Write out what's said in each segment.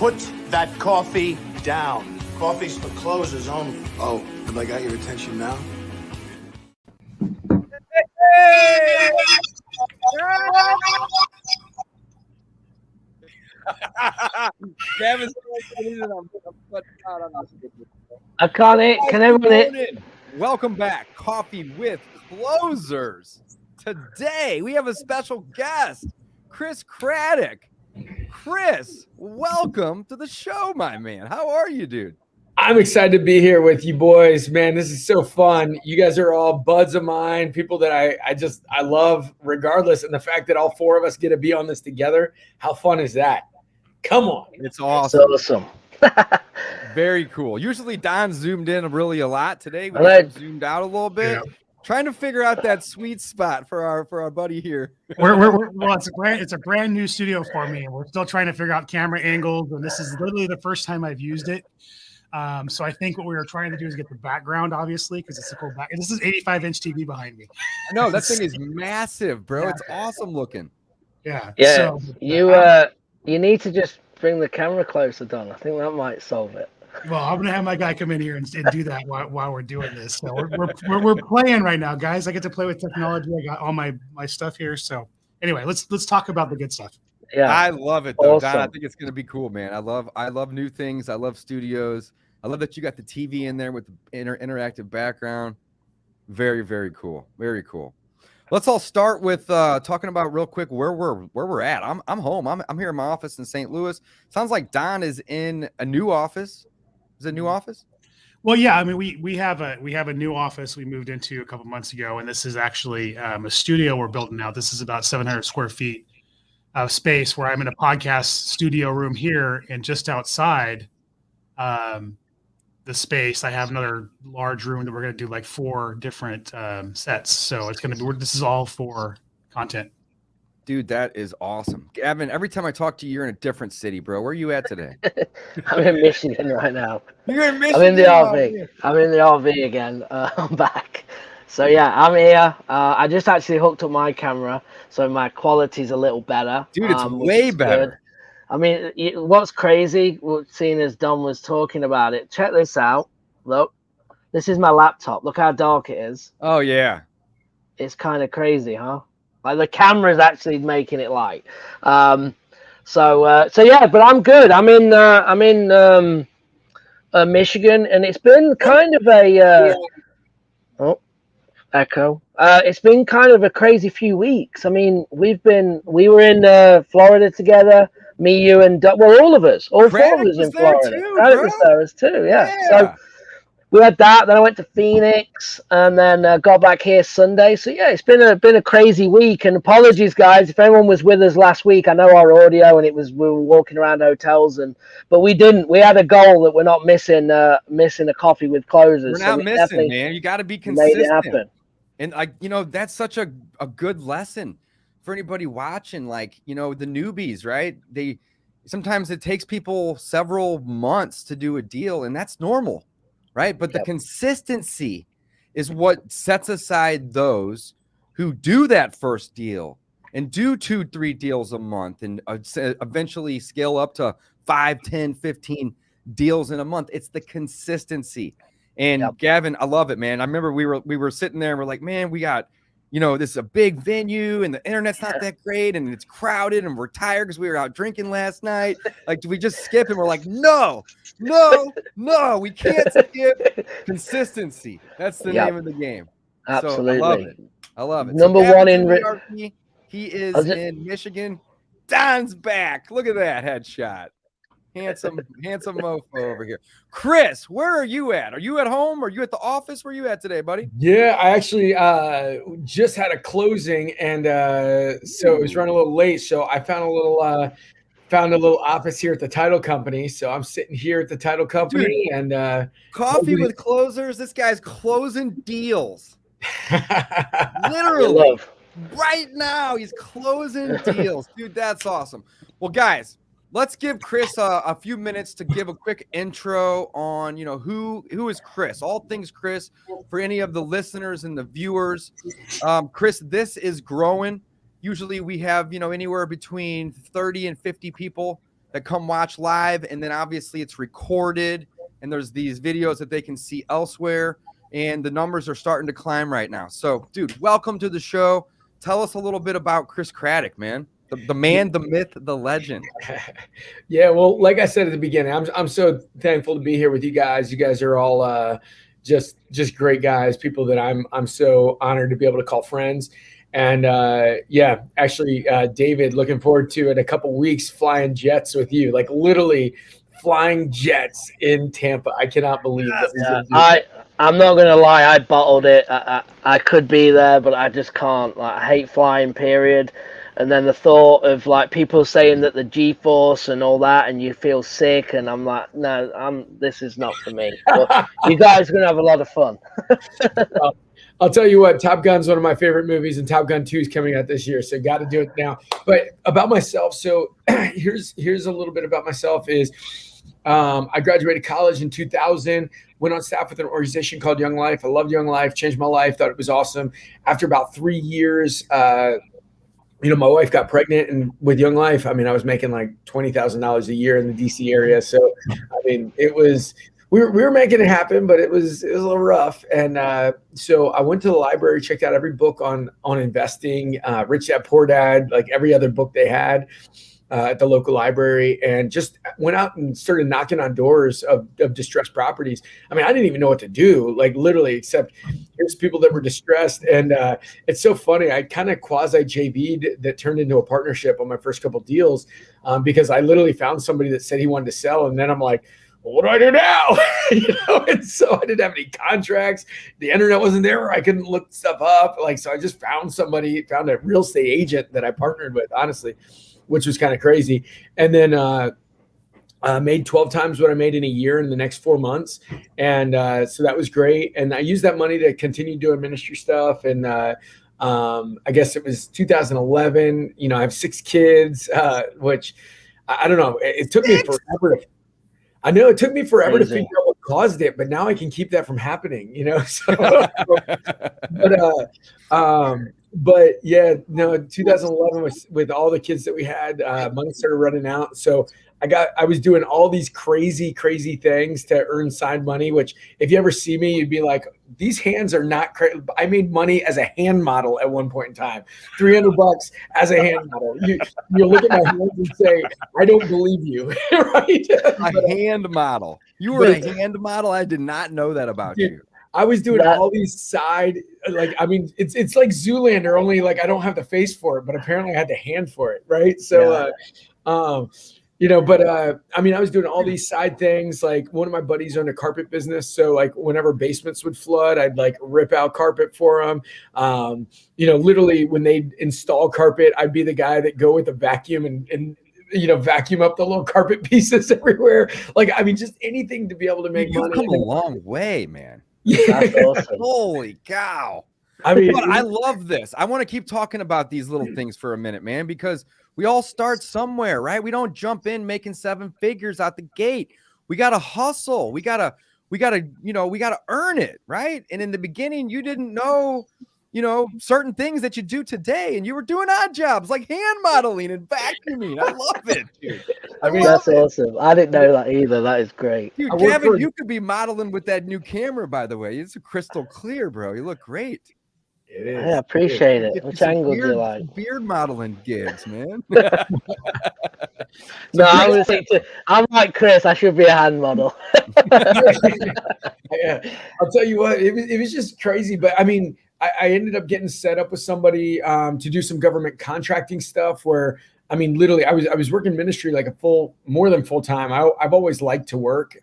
Put that coffee down. Coffee's for closers only. Oh, have I got your attention now? Hey! Gavin's I can't. Can everyone? Welcome back, Coffee with Closers. Today we have a special guest, Chris Craddock. Chris, welcome to the show, my man. How are you, dude? I'm excited to be here with you boys, man. This is so fun. You guys are all buds of mine, people that I love regardless. And the fact that all four of us get to be on this together, how fun is that? Come on. It's awesome. It's awesome. Very cool. Usually Don zoomed in really a lot. Today we zoomed out a little bit. Yeah. Trying to figure out that sweet spot for our buddy here. Well, it's a brand new studio for me, and we're still trying to figure out camera angles. And this is literally the first time I've used it. So I think what we were trying to do is get the background, obviously, because it's a cool back. And this is 85-inch TV behind me. No, that thing is massive, bro. Yeah. It's awesome looking. Yeah. Yeah. So, you need to just bring the camera closer, Don. I think that might solve it. Well, I'm gonna have my guy come in here and do that while we're doing this. So we're playing right now, guys. I get to play with technology. I got all my stuff here. So anyway, let's talk about the good stuff. Yeah, I love it though, awesome. Don. I think it's gonna be cool, man. I love new things. I love studios. I love that you got the TV in there with the interactive background. Very, very cool. Very cool. Let's all start with talking about real quick where we're at. I'm home. I'm here in my office in St. Louis. Sounds like Don is in a new office. Is it a new office? Well, yeah. I mean, we have a new office we moved into a couple months ago, and this is actually a studio we're building now. This is about 700 square feet of space where I'm in a podcast studio room here, and just outside the space, I have another large room that we're going to do like 4 different sets. So it's going to be, this is all for content. Dude, that is awesome. Gavin, every time I talk to you, you're in a different city, bro. Where are you at today? I'm in Michigan right now. You're in Michigan? I'm in the RV. I'm in the RV again. I'm back. So yeah, I'm here. I just actually hooked up my camera, so my quality's a little better. Dude, it's way better. Good. I mean, what's crazy, seeing as Don was talking about it, check this out. Look, this is my laptop. Look how dark it is. Oh, yeah. It's kind of crazy, huh? Like the camera's actually making it light. So yeah, but I'm good. I'm in Michigan, and it's been kind of a echo. It's been kind of a crazy few weeks. I mean, we were in Florida together. Me, you, and all of us, all Craddock 4 of us in Florida. Too, Craddock was there as too, yeah. So we had that. Then I went to Phoenix, and then got back here Sunday. So yeah, it's been a crazy week. And apologies, guys, if anyone was with us last week. I know our audio, and we were walking around hotels, but we didn't. We had a goal that we're not missing a coffee with closers. We're not missing, man. You got to be consistent. Made it happen. And that's such a good lesson for anybody watching, like, the newbies, right? Sometimes it takes people several months to do a deal, and that's normal, right? But the consistency is what sets aside those who do that first deal and do 2-3 deals a month and eventually scale up to 5, 10, 15 deals in a month. It's the consistency. And Gavin, I love it, man. I remember we were sitting there and we're like, man, we got, this is a big venue and the internet's not that great and it's crowded and we're tired because we were out drinking last night. Like, do we just skip? And we're like, no, we can't skip. Consistency. That's the name of the game. Absolutely. So I love it. Number so one in RP, he is in Michigan. Don's back. Look at that headshot. Handsome mofo over here. Chris, where are you at? Are you at home? Are you at the office? Where are you at today, buddy? Yeah, I actually just had a closing, and so it was running a little late. So I found a little office here at the title company. So I'm sitting here at the title company. Dude, and coffee with closers. This guy's closing deals. Literally. Right now, he's closing deals. Dude, that's awesome. Well, guys, let's give Chris a few minutes to give a quick intro on, who is Chris, all things Chris, for any of the listeners and the viewers. Chris, this is growing. Usually we have, anywhere between 30 and 50 people that come watch live, and then obviously it's recorded, and there's these videos that they can see elsewhere, and the numbers are starting to climb right now. So, dude, welcome to the show. Tell us a little bit about Chris Craddock, man. The man, the myth, the legend. Yeah, well, like I said at the beginning, I'm so thankful to be here with you guys. You guys are all just great guys, people that I'm so honored to be able to call friends. And yeah, actually, David, looking forward to in a couple weeks flying jets with you, like literally flying jets in Tampa. I cannot believe that. Yeah, I'm not gonna lie, I bottled it. I could be there, but I just can't. Like, I hate flying, period. And then the thought of like people saying that the G-force and all that, and you feel sick, and I'm like, no, this is not for me. But you guys are gonna have a lot of fun. I'll tell you what, Top Gun's one of my favorite movies, and Top Gun 2 is coming out this year, so got to do it now. But about myself, so here's a little bit about myself is I graduated college in 2000, went on staff with an organization called Young Life. I loved Young Life, changed my life, thought it was awesome. After about 3 years, my wife got pregnant, and with Young Life, I mean, I was making like $20,000 a year in the DC area. So, I mean, it was, we were making it happen, but it was a little rough. And so I went to the library, checked out every book on investing, Rich Dad, Poor Dad, like every other book they had at the local library, and just went out and started knocking on doors of distressed properties. I mean, I didn't even know what to do, like literally, except here's people that were distressed. And it's so funny. I kind of quasi JV'd that turned into a partnership on my first couple deals because I literally found somebody that said he wanted to sell. And then I'm like, well, what do I do now? And so I didn't have any contracts. The internet wasn't there. I couldn't look stuff up. So I just found a real estate agent that I partnered with, honestly, which was kind of crazy. And then made 12 times what I made in a year in the next 4 months. And so that was great. And I used that money to continue doing ministry stuff. And I guess it was 2011. I have 6 kids, which I don't know. It took me forever to. I know it took me forever to figure out what caused it, but now I can keep that from happening. So, but yeah, no, 2011 with all the kids that we had, money started running out. So I was doing all these crazy things to earn side money, which if you ever see me, you'd be like, these hands are not crazy. I made money as a hand model at one point in time, $300 as a hand model. You look at my hands and say, I don't believe you, right? A hand model. You were a hand model? I did not know that about you. I was doing all these side, it's like Zoolander, only like I don't have the face for it, but apparently I had the hand for it, right? So, I was doing all these side things. Like one of my buddies owned a carpet business, so like whenever basements would flood, I'd like rip out carpet for them. Literally when they install carpet, I'd be the guy that go with a vacuum and vacuum up the little carpet pieces everywhere. Just anything to be able to make money. You've come a long way, man. Yeah. That's awesome. Holy cow. I mean, but I love this. I want to keep talking about these little things for a minute, man, because we all start somewhere, right? We don't jump in making 7 figures out the gate. We got to hustle. We got to earn it, right? And in the beginning, you didn't know, certain things that you do today, and you were doing odd jobs like hand modeling and vacuuming. I love it, dude. That's awesome. I didn't know that either. That is great. Dude, Gavin, you could be modeling with that new camera, by the way. It's crystal clear, bro. You look great. It is. I appreciate it. Which angle do you like? Beard modeling gigs, man. No, I'm like Chris. I should be a hand model. Yeah, I'll tell you what. It was just crazy, but I mean, I ended up getting set up with somebody to do some government contracting stuff. Where literally, I was working ministry like more than full time. I've always liked to work,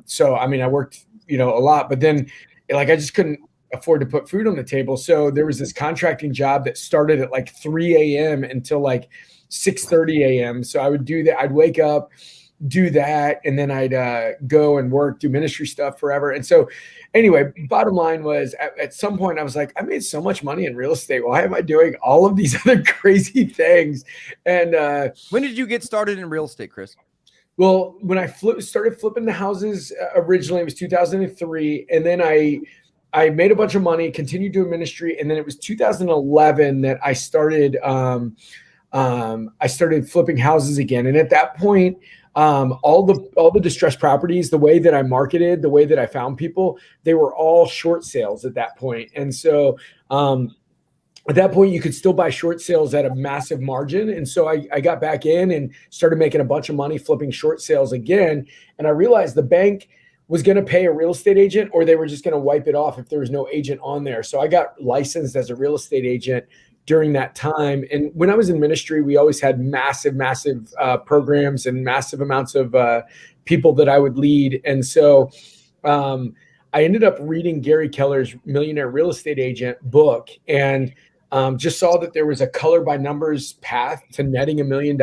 so I worked a lot, but then I just couldn't afford to put food on the table. So there was this contracting job that started at like 3 a.m. until like 6:30 a.m. So I would do that. I'd wake up, do that, and then I'd go and work, do ministry stuff forever. And so anyway, bottom line was at some point I was like, I made so much money in real estate. Why am I doing all of these other crazy things? And when did you get started in real estate, Chris? Well, when I started flipping the houses originally, it was 2003. And then I made a bunch of money, continued doing ministry. And then it was 2011 that I started I started flipping houses again. And at that point, all the distressed properties, the way that I marketed, the way that I found people, they were all short sales at that point. And so at that point, you could still buy short sales at a massive margin. And so I got back in and started making a bunch of money flipping short sales again. And I realized the bank was going to pay a real estate agent, or they were just going to wipe it off if there was no agent on there. So I got licensed as a real estate agent during that time. And when I was in ministry, we always had massive programs and massive amounts of people that I would lead. And so I ended up reading Gary Keller's Millionaire Real Estate Agent book, and just saw that there was a color by numbers path to netting $1 million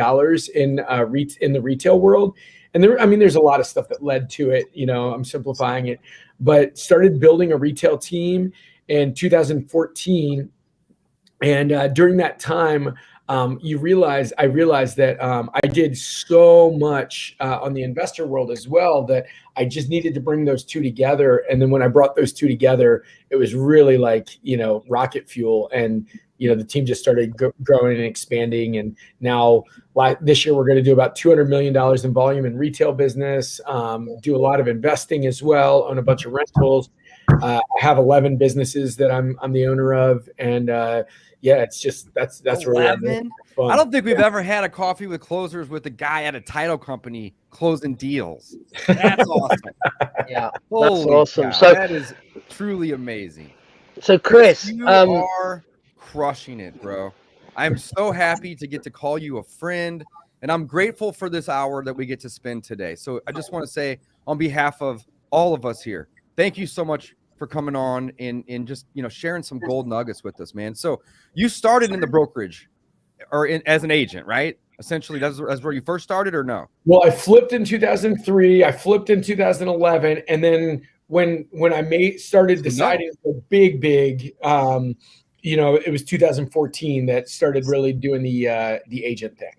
in the retail world. And there's a lot of stuff that led to it. I'm simplifying it, but started building a retail team in 2014. And during that time, I realized that I did so much on the investor world as well that I just needed to bring those two together. And then when I brought those two together, it was really like, rocket fuel. And, the team just started growing and expanding. And now this year, we're going to do about $200 million in volume in retail business, do a lot of investing as well, own a bunch of rentals. I have 11 businesses that I'm the owner of. And it's just, that's really 11? fun. I don't think we've ever had a coffee with closers with a guy at a title company closing deals. That's awesome. Yeah, Holy that's awesome. cow, So that is truly amazing. So Chris, You are crushing it, bro. I'm so happy to get to call you a friend, and I'm grateful for this hour that we get to spend today. So I just want to say, on behalf of all of us here, thank you so much for coming on and just sharing some gold nuggets with us, man. So you started in the brokerage or as an agent, right? Essentially, that's where you first started, or no? Well, I flipped in 2003. I flipped in 2011, and then when I started deciding the big, it was 2014 that started really doing the agent thing.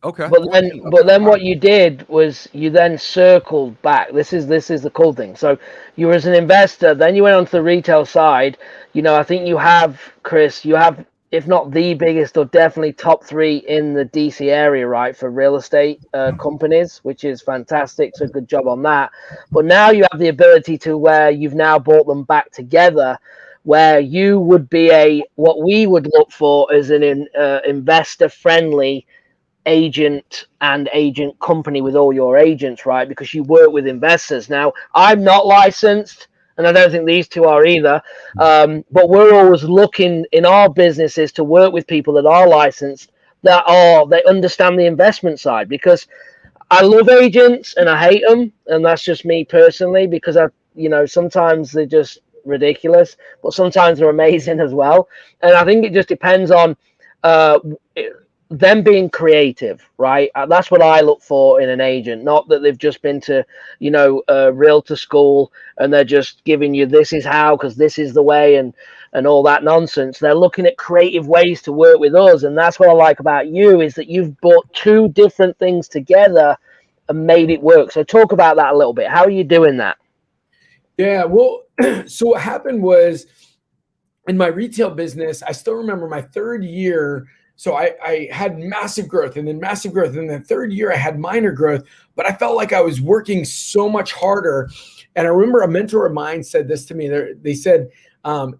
Okay. But then what you did was you then circled back. This is the cool thing. So you were as an investor, then you went onto the retail side. I think you have, Chris, if not the biggest or definitely top 3 in the DC area, right, for real estate companies, which is fantastic. So good job on that. But now you have the ability to where you've now brought them back together, where you would be what we would look for as an investor friendly agent and agent company with all your agents, right? Because you work with investors. Now, I'm not licensed, and I don't think these two are either. But we're always looking in our businesses to work with people that are licensed, they understand the investment side. Because I love agents and I hate them, and that's just me personally. Because sometimes they're just ridiculous, but sometimes they're amazing as well. And I think it just depends on them being creative, right? That's what I look for in an agent. Not that they've just been to, realtor school and they're just giving you this is how, because this is the way, and all that nonsense. They're looking at creative ways to work with us, and that's what I like about you, is that you've brought two different things together and made it work. So talk about that a little bit. How are you doing that? Yeah, well, so what happened was in my retail business, I still remember my third year. So I had massive growth and then massive growth. And the third year I had minor growth, but I felt like I was working so much harder. And I remember a mentor of mine said this to me. They said,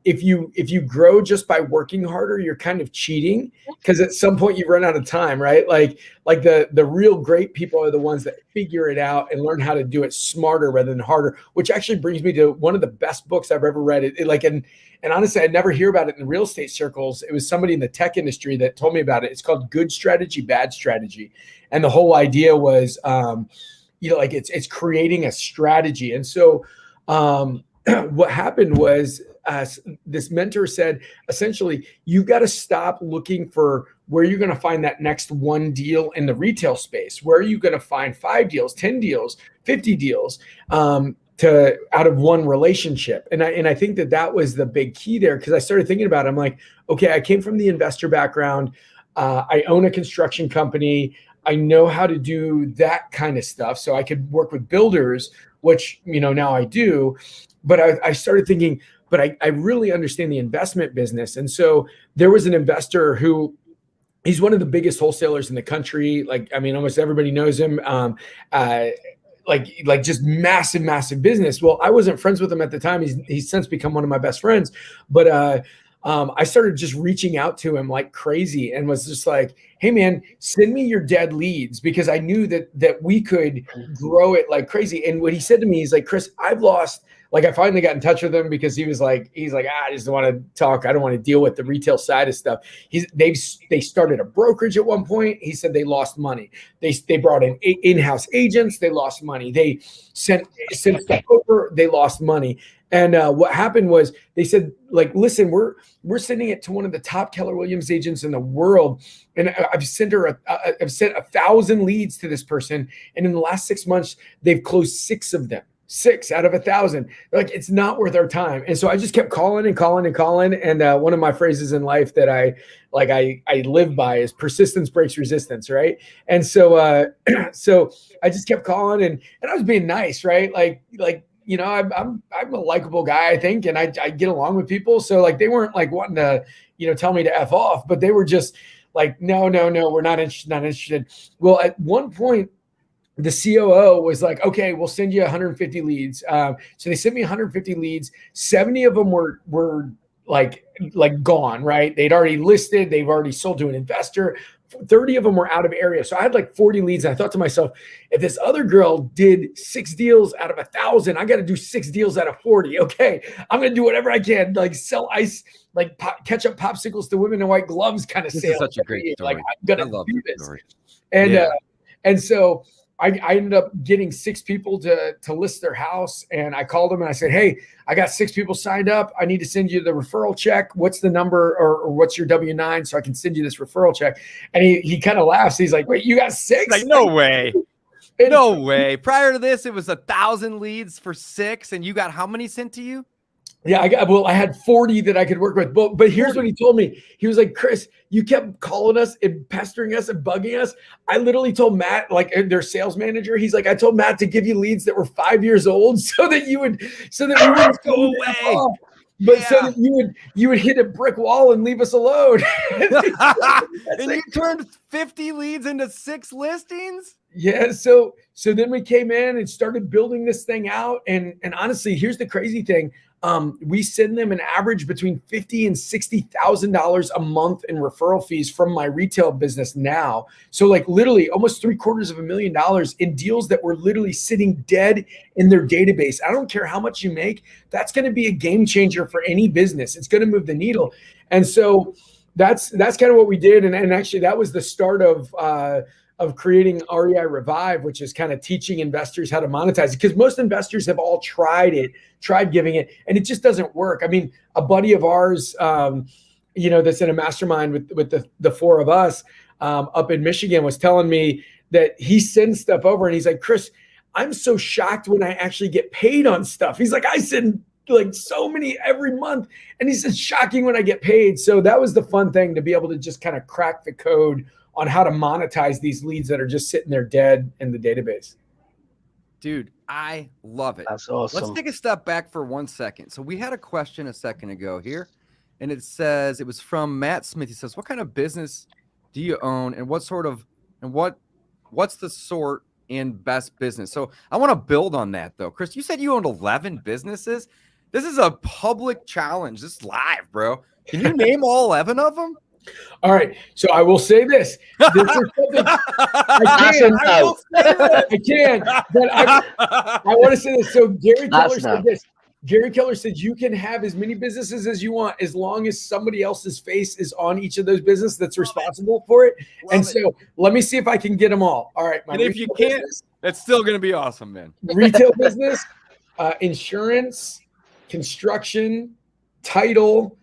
if you grow just by working harder, you're kind of cheating, because at some point you run out of time, right? Like the real great people are the ones that figure it out and learn how to do it smarter rather than harder, which actually brings me to one of the best books I've ever read. And honestly, I never hear about it in real estate circles. It was somebody in the tech industry that told me about it. It's called Good Strategy, Bad Strategy. And the whole idea was, it's creating a strategy. And so what happened was, this mentor said, essentially, you've got to stop looking for where you're going to find that next one deal in the retail space. Where are you going to find 5 deals, 10 deals, 50 deals out of one relationship? And I think that was the big key there, because I started thinking about it. I'm like, okay, I came from the investor background. I own a construction company. I know how to do that kind of stuff. So I could work with builders, which, now I do. But I started thinking, but I really understand the investment business. And so there was an investor who He's one of the biggest wholesalers in the country. Like, I mean, almost everybody knows him. Like just massive business. Well, I wasn't friends with him at the time. He's since become one of my best friends. But I started just reaching out to him like crazy and was just like, hey man, send me your dead leads, because I knew that we could grow it like crazy. And what he said to me, he's like, Chris, I've lost. Like, I finally got in touch with him because he's like, I just don't want to talk. I don't want to deal with the retail side of stuff. They started a brokerage at one point. He said they lost money. They brought in-house agents. They lost money. They sent stuff over. They lost money. And what happened was they said, like, listen, we're sending it to one of the top Keller Williams agents in the world. And I've sent 1,000 leads to this person. And in the last 6 months, they've closed 6 of them. 6 out of 1,000. They're like, it's not worth our time. And so I just kept calling. And one of my phrases in life that I live by is persistence breaks resistance. Right. And so, so I just kept calling and I was being nice. Right. Like, you know, I'm a likable guy, I think, and I get along with people. So like, they weren't like wanting to, you know, tell me to F off, but they were just like, no, we're not interested. Well, at one point, the COO was like, okay, we'll send you 150 leads. So they sent me 150 leads. 70 of them were like gone, right? They'd already listed. They've already sold to an investor. 30 of them were out of area. So I had like 40 leads. And I thought to myself, if this other girl did 6 deals out of 1,000, I got to do 6 deals out of 40. Okay. I'm going to do whatever I can, like sell ice, like ketchup popsicles to women in white gloves kind of sales. This is such a great story. Like, I'm going to do this. Story. And so I ended up getting 6 people to list their house. And I called them and I said, hey, I got 6 people signed up. I need to send you the referral check. What's the number or what's your W-9 so I can send you this referral check? And he kind of laughs. He's like, wait, you got 6? Like, no way. No way. Prior to this, it was 1,000 leads for 6. And you got how many sent to you? Yeah, I had 40 that I could work with. But here's what he told me. He was like, Chris, you kept calling us and pestering us and bugging us. I literally told Matt, like their sales manager, he's like, I told Matt to give you leads that were 5 years old so that we wouldn't go away. But so that you would hit a brick wall and leave us alone. And you turned 50 leads into 6 listings? Yeah. So then we came in and started building this thing out. And honestly, here's the crazy thing. We send them an average between $50,000 and $60,000 a month in referral fees from my retail business now. So like literally almost $750,000 in deals that were literally sitting dead in their database. I don't care how much you make. That's going to be a game changer for any business. It's going to move the needle. And so that's kind of what we did. And actually that was the start of creating REI Revive, which is kind of teaching investors how to monetize it. Because most investors have all tried giving it, and it just doesn't work. I mean, a buddy of ours, you know, that's in a mastermind with the 4 of us up in Michigan was telling me that he sends stuff over and he's like, Chris, I'm so shocked when I actually get paid on stuff. He's like, I send like so many every month. And he says, shocking when I get paid. So that was the fun thing, to be able to just kind of crack the code on how to monetize these leads that are just sitting there dead in the database. Dude, I love it. That's awesome. Let's take a step back for 1 second. So we had a question a second ago here, and it says, it was from Matt Smith. He says, what kind of business do you own, and what's the sort and best business? So I want to build on that though. Chris, you said you owned 11 businesses. This is a public challenge. This is live, bro. Can you name all 11 of them? All right. So I will say this. This is something I can. But I want to say this. So Gary Keller said this. Gary Keller said you can have as many businesses as you want as long as somebody else's face is on each of those businesses that's responsible for it. So let me see if I can get them all. All right. And if you can't, that's still going to be awesome, man. Retail business, insurance, construction, title,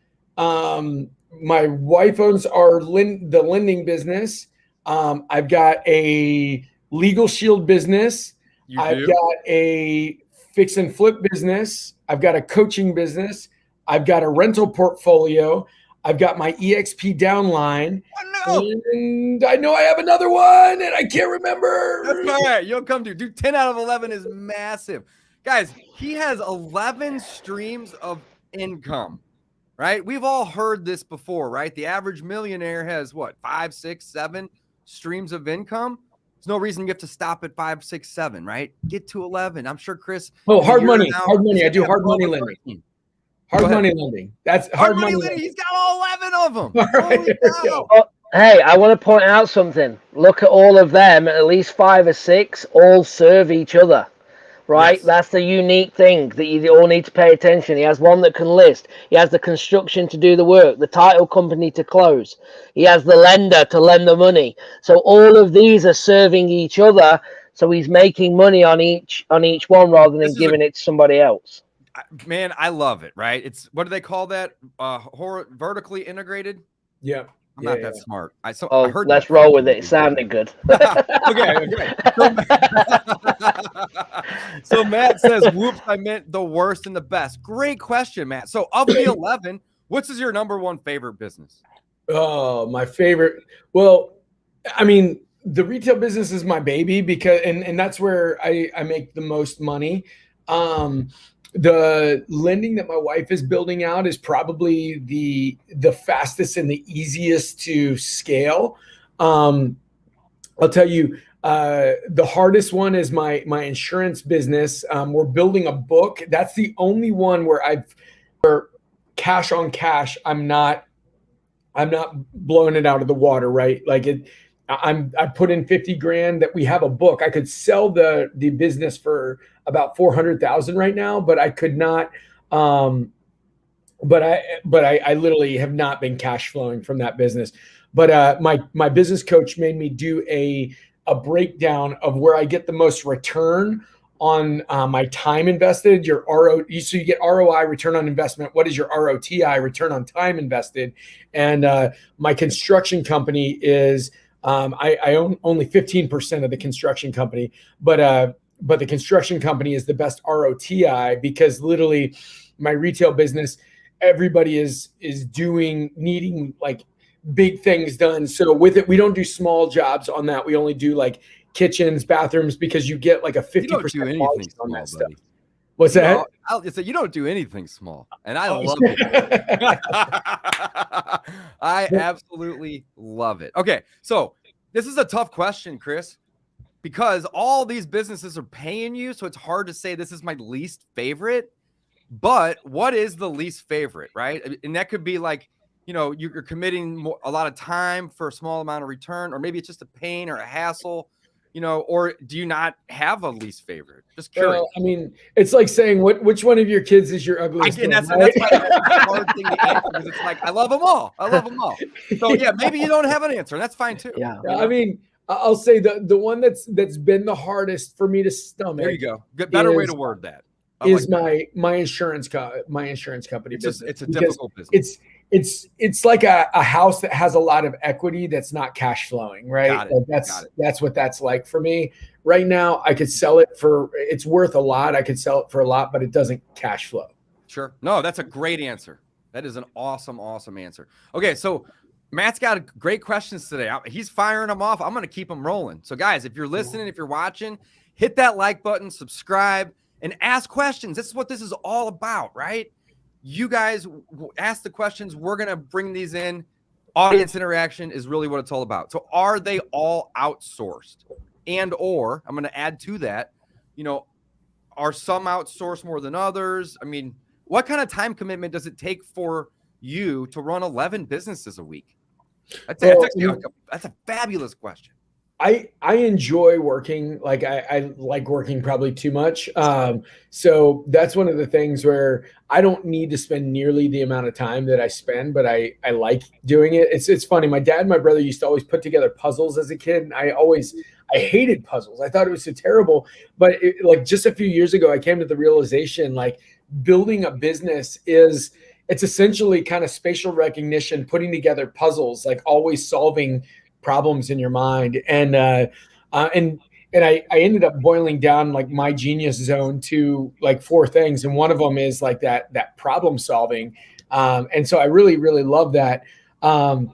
my wife owns the lending business. I've got a legal shield business. I've got a fix and flip business. I've got a coaching business. I've got a rental portfolio. I've got my EXP downline. Oh, no. And I know I have another one and I can't remember. That's all right. You'll come to. Dude, 10 out of 11 is massive. Guys, he has 11 streams of income. right? We've all heard this before, right? The average millionaire has what, 5, 6, 7 streams of income. There's no reason you have to stop at 5, 6, 7, right? Get to 11. I'm sure Chris. Oh, hard money. Now, Hard money. I do have hard money 12 or lending. 13. Hard money lending. That's hard money lending. lending. He's got all 11 of them. All right, Holy there we cow. go. Hey, I want to point out something. Look at all of them, at least 5 or 6, all serve each other. Right? Yes. That's the unique thing that you all need to pay attention. He has one that can list. He has the construction to do the work, the title company to close. He has the lender to lend the money. So all of these are serving each other. So he's making money on each one rather than giving it to somebody else. Man, I love it, right? It's, what do they call that? Vertically integrated? Yeah. I'm not that smart. I heard let's roll with it. It sounded good. Okay. So Matt says, whoops, I meant the worst and the best. Great question, Matt. So of the 11, what's your number one favorite business? Oh, my favorite. Well, I mean, the retail business is my baby because, and that's where I make the most money. The lending that my wife is building out is probably the fastest and the easiest to scale. I'll tell you, the hardest one is my insurance business. We're building a book. That's the only one where cash on cash, I'm not blowing it out of the water, right? Like I put in 50 grand that we have a book. I could sell the business for about 400,000 right now, but I could not. But I literally have not been cash flowing from that business. But my business coach made me do a breakdown of where I get the most return on my time invested. So you get ROI, return on investment. What is your ROTI, return on time invested? And my construction company is. I own only 15% of the construction company, but the construction company is the best ROTI because literally my retail business, everybody is needing like big things done. So with it, we don't do small jobs on that. We only do like kitchens, bathrooms, because you get like a 50% margin on that stuff. What's that? You don't do anything small, and I love it. I absolutely love it. Okay, so this is a tough question, Chris, because all these businesses are paying you, so it's hard to say this is my least favorite. But what is the least favorite, right? And that could be like, you're committing a lot of time for a small amount of return, or maybe it's just a pain or a hassle. Or do you not have a least favorite? Just curious. Well, I mean, it's like saying which one of your kids is your ugliest? That's my hard thing to answer because it's like I love them all. So yeah, maybe you don't have an answer. That's fine too. Yeah. I mean, I'll say the one that's been the hardest for me to stomach. There you go. Better way to word that. Is my insurance company. It's a difficult business. It's like a house that has a lot of equity that's not cash flowing, right? Got it. That's what that's like for me right now. I could sell it it's worth a lot. I could sell it for a lot, but it doesn't cash flow. Sure. No, that's a great answer. That is an awesome answer. Okay, so Matt's got great questions today. He's firing them off. I'm going to keep them rolling. So guys, if you're listening, if you're watching, hit that like button, subscribe, and ask questions. This is what this is all about, right? You guys ask the questions. We're going to bring these in. Audience interaction is really what it's all about. So are they all outsourced? Or I'm going to add to that, are some outsourced more than others? I mean, what kind of time commitment does it take for you to run 11 businesses a week? That's a fabulous question. I enjoy working. Like I like working probably too much. So that's one of the things where I don't need to spend nearly the amount of time that I spend, but I like doing it. It's funny. My dad and my brother used to always put together puzzles as a kid. And I hated puzzles. I thought it was so terrible. But like just a few years ago, I came to the realization, like building a business it's essentially kind of spatial recognition, putting together puzzles, like always solving problems in your mind. And I ended up boiling down like my genius zone to like 4 things. And one of them is like that problem solving. And so I really, really love that. And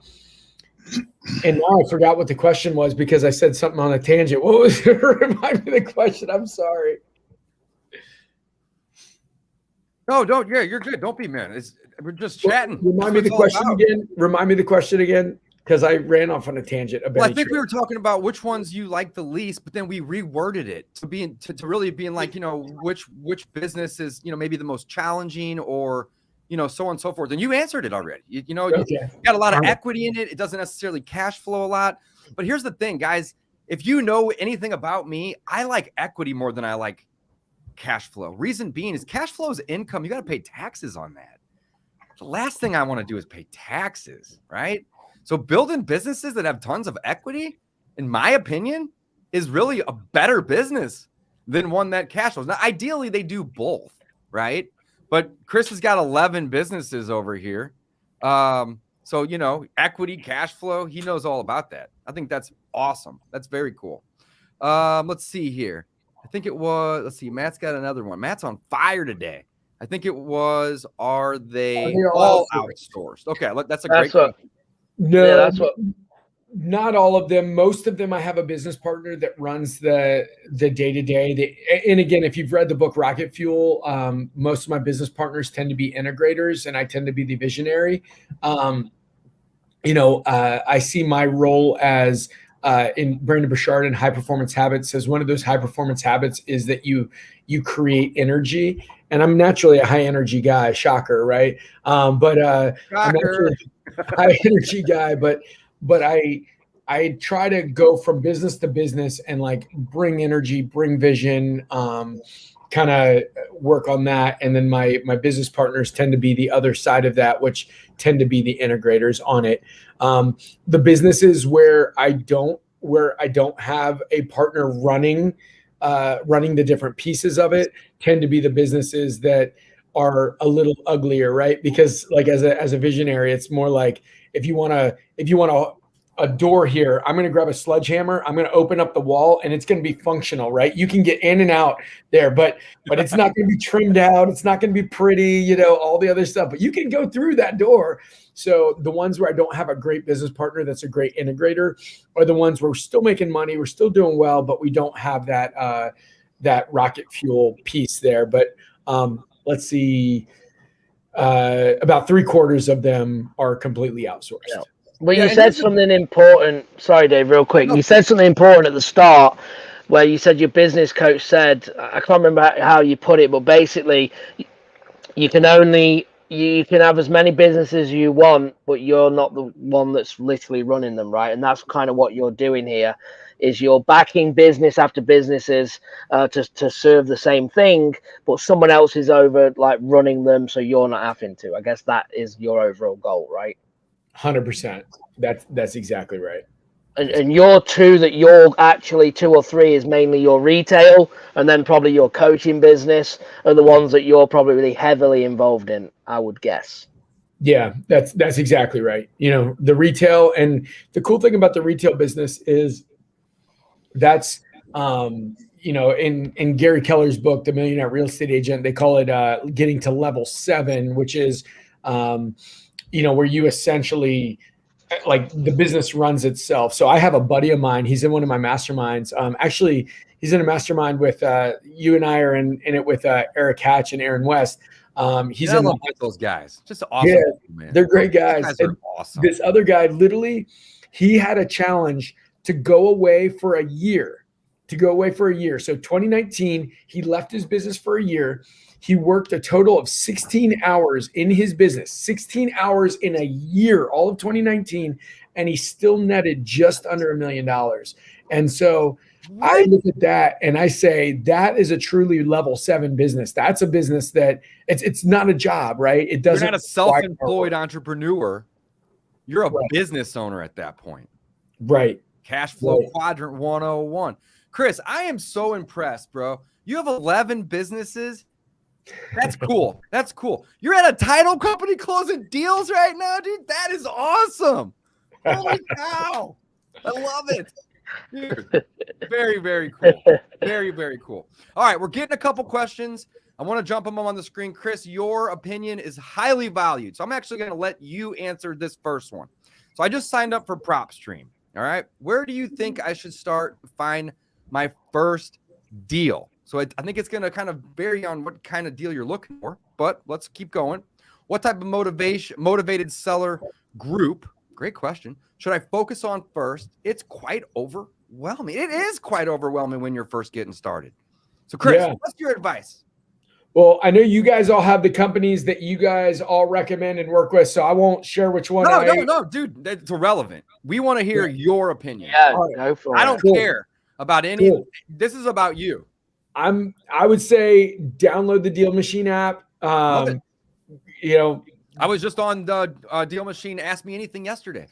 now I forgot what the question was because I said something on a tangent. What was it? Remind me the question. I'm sorry. No, don't. Yeah, you're good. Don't be, man. We're just chatting. Remind me the question again. Remind me the question again, because I ran off on a tangent. Well, I think we were talking about which ones you like the least, but then we reworded it to really being like, which business is, maybe the most challenging, or, so on and so forth. And you answered it already. You got a lot of equity in it. It doesn't necessarily cash flow a lot. But here's the thing, guys. If you know anything about me, I like equity more than I like cash flow. Reason being is cash flow is income. You got to pay taxes on that. The last thing I want to do is pay taxes, right? So building businesses that have tons of equity, in my opinion, is really a better business than one that cash flows. Now, ideally, they do both, right? But Chris has got 11 businesses over here. So, equity, cash flow, he knows all about that. I think that's awesome. That's very cool. Let's see here. I think it was, let's see, Matt's got another one. Matt's on fire today. I think it was, are they all outsourced? Okay, that's a great question. No, yeah, that's what. Not all of them. Most of them, I have a business partner that runs the day-to-day. And again, if you've read the book Rocket Fuel, most of my business partners tend to be integrators, and I tend to be the visionary. I see my role as in Brandon Burchard in High Performance Habits says one of those high performance habits is that you create energy. And I'm naturally a high energy guy, shocker, right? I'm naturally a high energy guy, but I try to go from business to business and like bring energy, bring vision, kind of work on that. And then my business partners tend to be the other side of that, which tend to be the integrators on it. The businesses where I don't have a partner running the different pieces of it tend to be the businesses that are a little uglier, right? Because like as a visionary, it's more like if you want a door here, I'm going to grab a sledgehammer, I'm going to open up the wall, and it's going to be functional, right? You can get in and out there, but it's not going to be trimmed out. It's not going to be pretty, all the other stuff, but you can go through that door. So the ones where I don't have a great business partner that's a great integrator are the ones where we're still making money, we're still doing well, but we don't have that rocket fuel piece there. But let's see, about 3/4 of them are completely outsourced. Yeah. Well, you said something important. Sorry, Dave, real quick. No. You said something important at the start where you said your business coach said, I can't remember how you put it, but basically you can have as many businesses as you want, but you're not the one that's literally running them, right? And that's kind of what you're doing here, is you're backing business after businesses to serve the same thing, but someone else is over like running them, so you're not having to. I guess that is your overall goal, right? 100%. That's exactly right. And your you're actually 2 or 3 is mainly your retail, and then probably your coaching business are the ones that you're probably really heavily involved in, I would guess. Yeah, that's exactly right. The retail, and the cool thing about the retail business is that's in Gary Keller's book, The Millionaire Real Estate Agent, they call it getting to level 7, which is where you essentially like the business runs itself. So I have a buddy of mine, he's in one of my masterminds. Actually, he's in a mastermind with you and I are in it with Eric Hatch and Aaron West. He's in those guys. Just awesome. Yeah, man. They're great guys. Those guys are awesome. This other guy, literally, he had a challenge to go away for a year. So 2019, he left his business for a year. He worked a total of 16 hours in his business, 16 hours in a year, all of 2019, and he still netted just under $1 million. And so I look at that and I say, that is a truly level 7 business. That's a business that it's not a job, right? It doesn't. You're not a self-employed entrepreneur. You're a business owner at that point. Right. Cash flow quadrant 101. Chris, I am so impressed, bro. You have 11 businesses. That's cool. That's cool. You're at a title company closing deals right now, dude. That is awesome. Holy cow. I love it. Dude, very, very cool. Very, very cool. All right, we're getting a couple questions. I want to jump them on the screen. Chris, your opinion is highly valued. So I'm actually going to let you answer this first one. So I just signed up for PropStream. All right. Where do you think I should start to find my first deal? So I think it's going to kind of vary on what kind of deal you're looking for. but let's keep going. What type of motivated seller group? Great question. Should I focus on first? It's quite overwhelming. It is quite overwhelming when you're first getting started. So, Chris, what's your advice? Well, I know you guys all have the companies that you guys all recommend and work with, so I won't share which one. No, dude, it's irrelevant. We want to hear your opinion. Yeah, go for it. I don't care about any. Cool. This is about you. I would say download the Deal Machine app. You know, I was just on the Deal Machine. Ask Me Anything yesterday.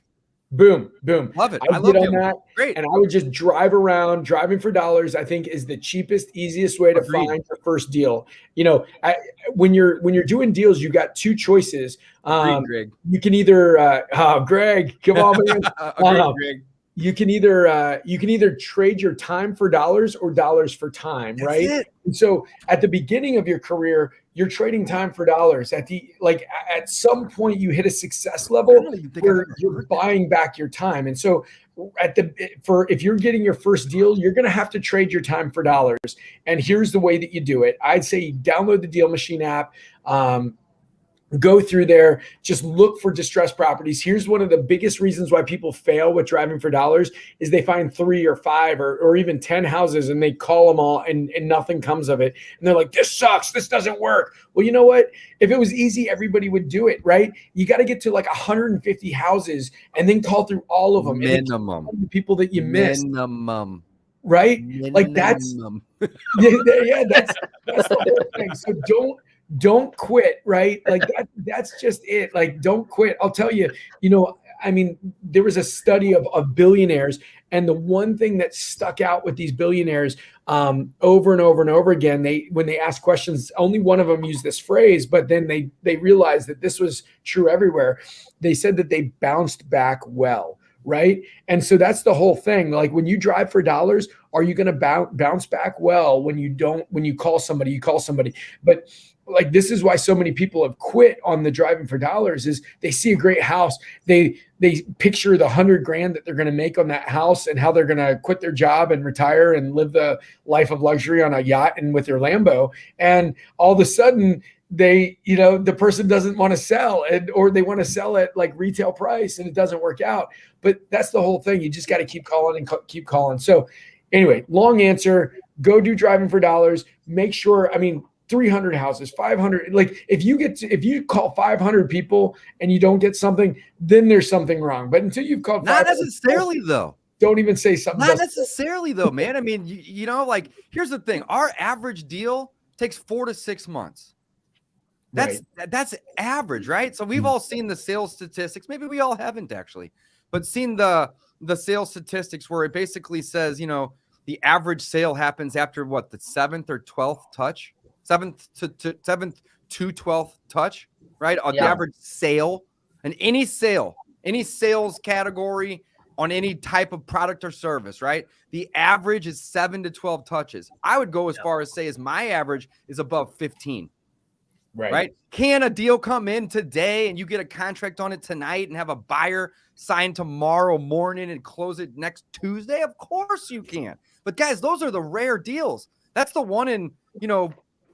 Boom. Love it. I love that. Great. And I would just drive around. Driving for dollars, I think, is the cheapest, easiest way to find your first deal. You know, when you're doing deals, you got two choices. Greg. You can either Greg, come on, man. Greg. You can either trade your time for dollars or dollars for time, right? And so at the beginning of your career, you're trading time for dollars. At some point, you hit a success level where you're buying back your time. And so if you're getting your first deal, you're going to have to trade your time for dollars. And here's the way that you do it. I'd say download the Deal Machine app. Go through there, just look for distressed properties. Here's one of the biggest reasons why people fail with driving for dollars is they find 3 or 5 or even 10 houses and they call them all and nothing comes of it. And they're like, this sucks. This doesn't work. Well, you know what? If it was easy, everybody would do it, right? You got to get to like 150 houses and then call through all of them. Minimum. And the people that you missed. Minimum. Right? Like that's that's the whole thing. So don't quit, right? Like that's just it. Like, don't quit. I'll tell you, I mean, there was a study of billionaires, and the one thing that stuck out with these billionaires over and over and over again, when they asked questions, only one of them used this phrase, but then they realized that this was true everywhere. They said that they bounced back well. Right. And so that's the whole thing. Like, when you drive for dollars, are you going to bounce back well? When you call somebody, but like, this is why so many people have quit on the driving for dollars is they see a great house. They picture the $100,000 that they're going to make on that house and how they're going to quit their job and retire and live the life of luxury on a yacht and with their Lambo. And all of a sudden the person doesn't want to sell or they want to sell at like retail price and it doesn't work out. But that's the whole thing. You just got to keep calling and keep calling. So anyway, long answer, go do driving for dollars. Make sure, 300 houses, 500. Like, if you call 500 people and you don't get something, then there's something wrong. But until you've called, not necessarily though. Don't even say something. Not necessarily though, man. I mean, like, here's the thing. Our average deal takes 4 to 6 months. That's average, right? So we've all seen the sales statistics. Maybe we all haven't actually, but seen the sales statistics where it basically says, the average sale happens after the 7th or 12th touch. 7th to 12th touch, right? The average sale, and any sales category on any type of product or service, right? The average is 7 to 12 touches. I would go as far as say my average is above 15. Right? Can a deal come in today and you get a contract on it tonight and have a buyer sign tomorrow morning and close it next Tuesday? Of course you can. But guys, those are the rare deals. That's the one in,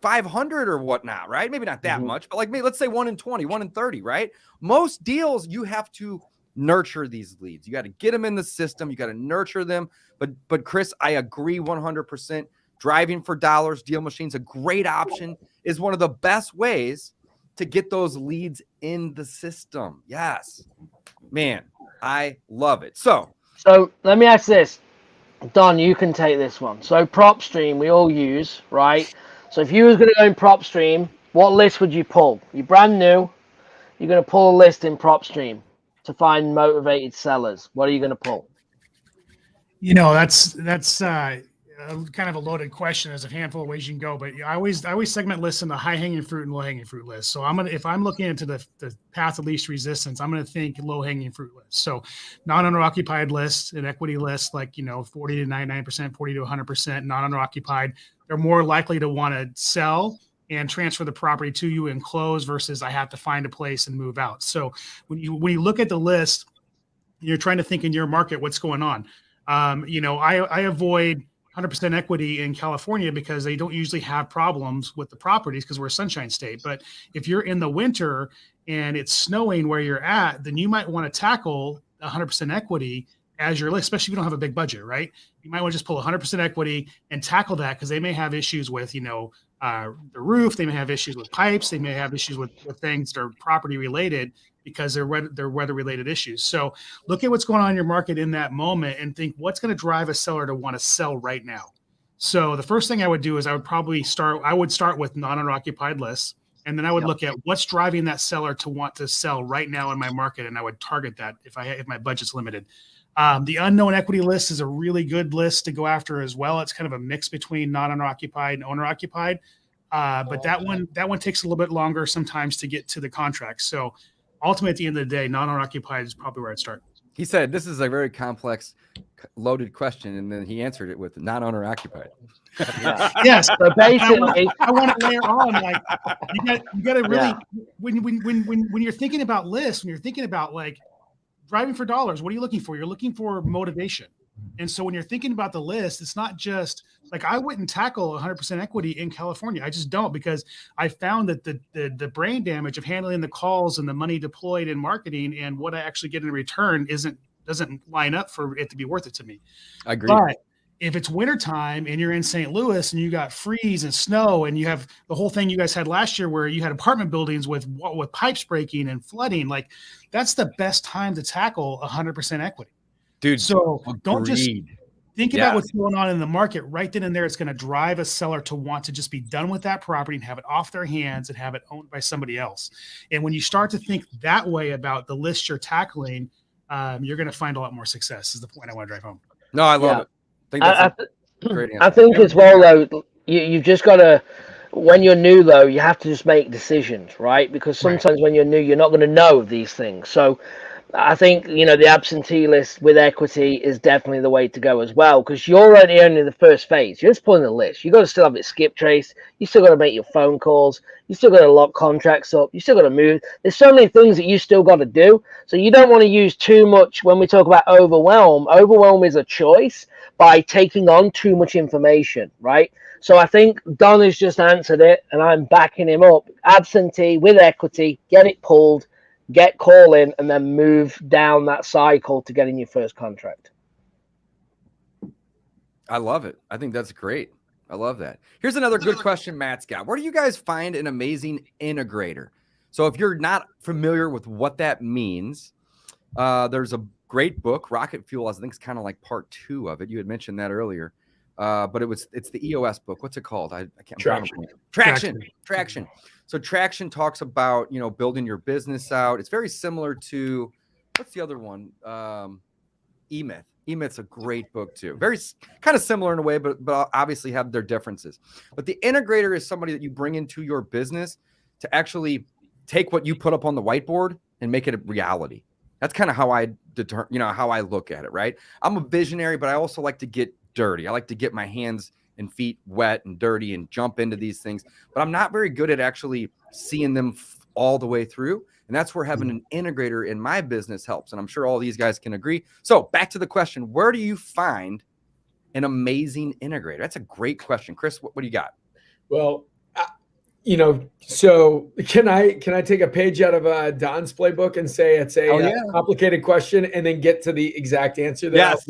500 or whatnot, right? Maybe not that much, but let's say 1 in 20, 1 in 30, right? Most deals, you have to nurture these leads. You got to get them in the system. You got to nurture them. But Chris, I agree 100%. Driving for dollars, Deal Machine's a great option, is one of the best ways to get those leads in the system. Yes, man, I love it. So let me ask this. Don, you can take this one. So PropStream, we all use, right? So if you was going to go in PropStream, what list would you pull? You're brand new. You're going to pull a list in PropStream to find motivated sellers. What are you going to pull? That's kind of a loaded question. There's a handful of ways you can go, but I always segment lists in the high hanging fruit and low hanging fruit list. So if I'm looking into the path of least resistance, I'm going to think low hanging fruit list. So non-owner occupied list, an equity list, 40 to 99%, 40 to 100% non-owner occupied. They're more likely to want to sell and transfer the property to you and close versus I have to find a place and move out. So when you look at the list, you're trying to think in your market, what's going on. I avoid 100% equity in California because they don't usually have problems with the properties because we're a sunshine state. But if you're in the winter and it's snowing where you're at, then you might want to tackle 100% equity as your list, especially if you don't have a big budget, right? You might want to just pull 100% equity and tackle that because they may have issues with, the roof. They may have issues with pipes. They may have issues with things that are property related because they're weather related issues. So look at what's going on in your market in that moment and think what's going to drive a seller to want to sell right now. So the first thing I would do is I would start with non-owner occupied lists. And then I would look at what's driving that seller to want to sell right now in my market. And I would target that if my budget's limited. The unknown equity list is a really good list to go after as well. It's kind of a mix between non-owner occupied and owner occupied. But that one takes a little bit longer sometimes to get to the contract. So ultimately, at the end of the day, non-owner occupied is probably where I'd start. He said this is a very complex, loaded question, and then he answered it with non-owner occupied. Yes. So basically, I want to layer on like you got to really when you're thinking about lists, when you're thinking about like driving for dollars, what are you looking for? You're looking for motivation. And so when you're thinking about the list, it's not just like I wouldn't tackle 100% equity in California. I just don't, because I found that the brain damage of handling the calls and the money deployed in marketing and what I actually get in return doesn't line up for it to be worth it to me. I agree. But if it's wintertime and you're in St. Louis and you got freeze and snow and you have the whole thing you guys had last year where you had apartment buildings with pipes breaking and flooding, like that's the best time to tackle 100% equity. Dude, so agreed. Don't just think about what's going on in the market right then and there. It's going to drive a seller to want to just be done with that property and have it off their hands and have it owned by somebody else. And when you start to think that way about the list you're tackling, you're going to find a lot more success is the point I want to drive home. No, I love it. I think that's a great answer. I think as well, though, you've just got to, when you're new, though, you have to just make decisions, right? Because sometimes when you're new, you're not going to know these things. So I think, the absentee list with equity is definitely the way to go as well, because you're only in the first phase. You're just pulling the list. You've got to still have it skip trace. You still got to make your phone calls. You still got to lock contracts up. You still got to move. There's so many things that you still got to do. So you don't want to use too much when we talk about overwhelm. Overwhelm is a choice by taking on too much information, right? So I think Don has just answered it, and I'm backing him up. Absentee with equity, get it pulled, get call in, and then move down that cycle to getting your first contract. I love it. I think that's great. I love that. Here's another good question Matt's got. Where do you guys find an amazing integrator? So if you're not familiar with what that means, there's a great book, Rocket Fuel. I think it's kind of like part 2 of it. You had mentioned that earlier. But it's the EOS book. What's it called? I can't. Traction. So Traction talks about, building your business out. It's very similar to, what's the other one? E-Myth. E-Myth's a great book too. Very kind of similar in a way, but obviously have their differences. But the integrator is somebody that you bring into your business to actually take what you put up on the whiteboard and make it a reality. That's kind of how I how I look at it, right? I'm a visionary, but I also like to get dirty. I like to get my hands and feet wet and dirty and jump into these things, but I'm not very good at actually seeing them all the way through. And that's where having an integrator in my business helps. And I'm sure all these guys can agree. So back to the question, where do you find an amazing integrator? That's a great question. Chris, what do you got? Well, so can I take a page out of Don's playbook and say it's a complicated question and then get to the exact answer? Yes.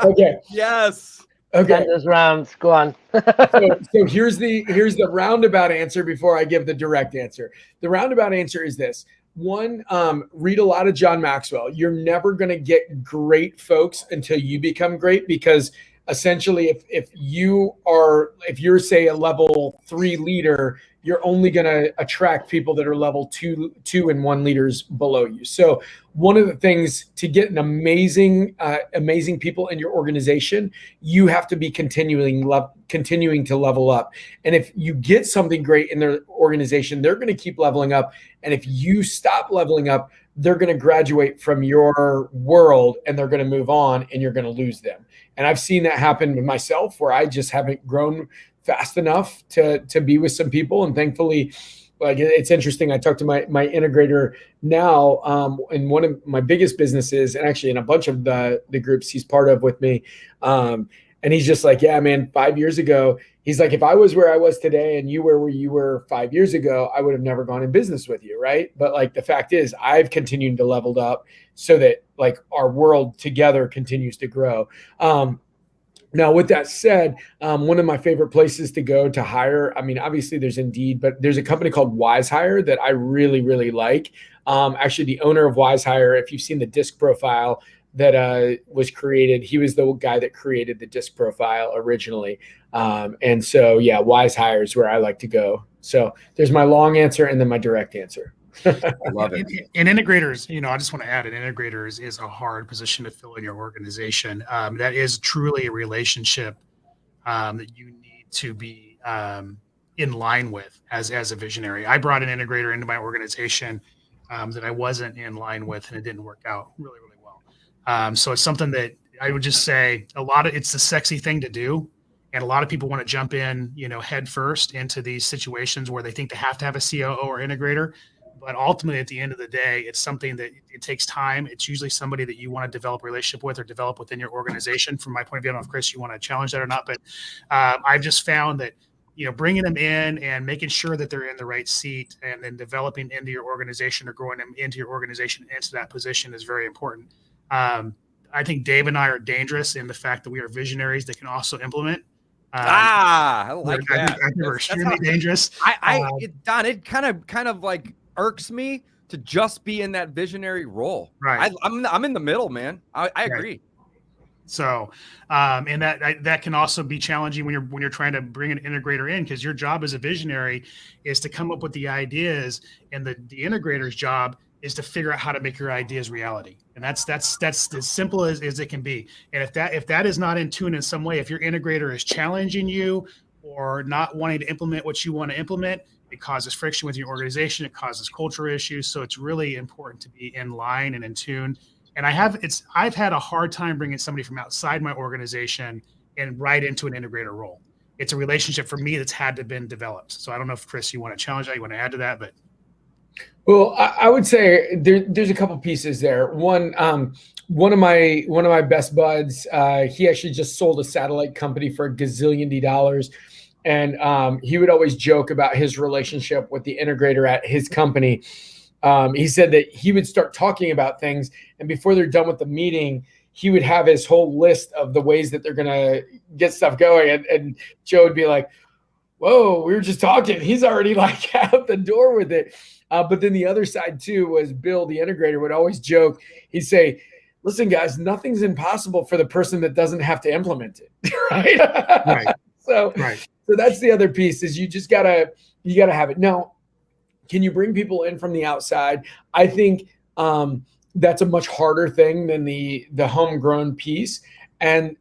Okay. Yes. Okay. Send those rounds. Go on. so here's the roundabout answer before I give the direct answer. The roundabout answer is this. One, read a lot of John Maxwell. You're never going to get great folks until you become great, because essentially if you're say a level 3 leader, you're only going to attract people that are level 2 and 1 leaders below you. So one of the things to get an amazing people in your organization, you have to be continuing to level up. And if you get something great in their organization, they're going to keep leveling up. And if you stop leveling up, they're going to graduate from your world and they're going to move on and you're going to lose them. And I've seen that happen with myself, where I just haven't grown fast enough to be with some people. And thankfully, like, it's interesting. I talked to my integrator now in one of my biggest businesses, and actually in a bunch of the groups he's part of with me. And he's just like, yeah, man, 5 years ago, he's like, if I was where I was today and you were where you were 5 years ago, I would have never gone in business with you. Right. But like the fact is, I've continued to leveled up so that like our world together continues to grow. Now, with that said, one of my favorite places to go to hire, I mean, obviously there's Indeed, but there's a company called Wise Hire that I really, really like. Actually, the owner of Wise Hire, if you've seen the disc profile that was created, he was the guy that created the disc profile originally. And so, yeah, Wise Hire is where I like to go. So there's my long answer and then my direct answer. Love it. And integrators, I just want to add, an integrator is a hard position to fill in your organization. That is truly a relationship that you need to be in line with as a visionary. I brought an integrator into my organization that I wasn't in line with, and it didn't work out really, really well. So it's something that I would just say it's the sexy thing to do. And a lot of people want to jump in, head first into these situations where they think they have to have a COO or integrator. But ultimately, at the end of the day, it's something that it takes time. It's usually somebody that you want to develop a relationship with or develop within your organization. From my point of view, I don't know if Chris, you want to challenge that or not, but I've just found that, bringing them in and making sure that they're in the right seat and then developing into your organization or growing them into your organization into that position is very important. I think Dave and I are dangerous in the fact that we are visionaries that can also implement. I like that. I think we're extremely dangerous. Don, it kind of like irks me to just be in that visionary role. Right. I'm in the middle, man. I agree. Right. So, and that can also be challenging when you're trying to bring an integrator in, because your job as a visionary is to come up with the ideas, and the integrator's job is to figure out how to make your ideas reality. And that's as simple as it can be. And if that is not in tune in some way, if your integrator is challenging you or not wanting to implement what you want to implement, it causes friction with your organization. It causes culture issues. So it's really important to be in line and in tune. And I've had a hard time bringing somebody from outside my organization and right into an integrator role. It's a relationship for me that's had to been developed. So I don't know if Chris, you want to challenge that, you want to add to that, but. Well, I would say there's a couple pieces there. One of my best buds, he actually just sold a satellite company for $1 gazillion. And he would always joke about his relationship with the integrator at his company. He said that he would start talking about things, and before they're done with the meeting, he would have his whole list of the ways that they're going to get stuff going. And Joe would be like, whoa, we were just talking. He's already like out the door with it. But then the other side too was Bill, the integrator, would always joke. He'd say, listen, guys, nothing's impossible for the person that doesn't have to implement it. Right. Right. So that's the other piece, is you gotta have it. Now, can you bring people in from the outside? I think that's a much harder thing than the homegrown piece. And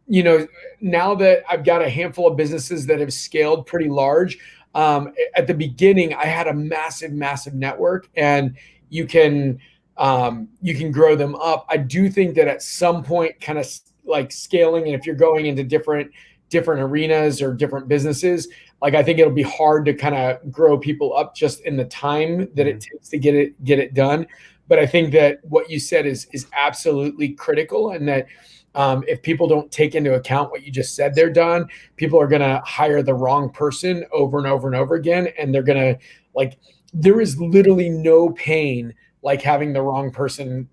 now that I've got a handful of businesses that have scaled pretty large, at the beginning, I had a massive network, and you can grow them up. I do think that at some point, kind of like scaling, and if you're going into different arenas or different businesses, like I think it'll be hard to kind of grow people up just in the time that it takes to get it done. But I think that what you said is absolutely critical, and that if people don't take into account what you just said, they're done. People are going to hire the wrong person over and over and over again. And they're going to there is literally no pain like having the wrong person,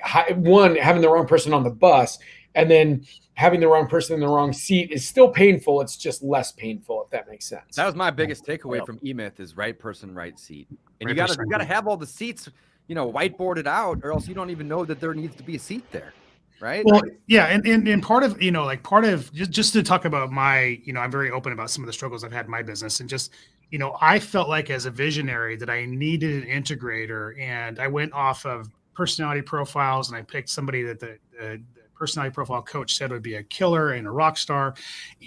having the wrong person on the bus, and then having the wrong person in the wrong seat is still painful. It's just less painful, if that makes sense. That was my biggest takeaway from eMyth, is right person, right seat. And you got to have all the seats, whiteboarded out, or else you don't even know that there needs to be a seat there. Right. Well, yeah. And part of, just to talk about my, I'm very open about some of the struggles I've had in my business, and just, I felt like as a visionary that I needed an integrator, and I went off of personality profiles, and I picked somebody that the personality profile coach said would be a killer and a rock star.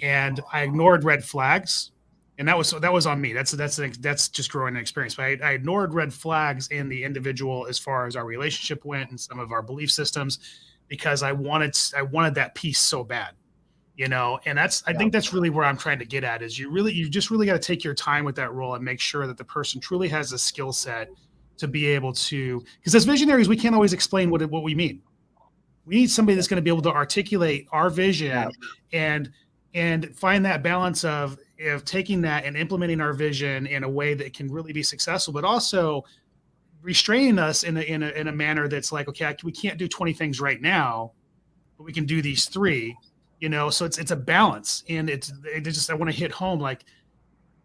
And I ignored red flags. And that was on me. That's just growing an experience. But I ignored red flags in the individual as far as our relationship went and some of our belief systems, because I wanted that piece so bad, and I think that's really where I'm trying to get at, is you just really got to take your time with that role and make sure that the person truly has the skill set to be able to, because as visionaries, we can't always explain what we mean. We need somebody that's going to be able to articulate our vision and find that balance of taking that and implementing our vision in a way that can really be successful, but also restraining us in a manner that's like, okay, we can't do 20 things right now, but we can do these 3, so it's a balance. And it just, I want to hit home, like,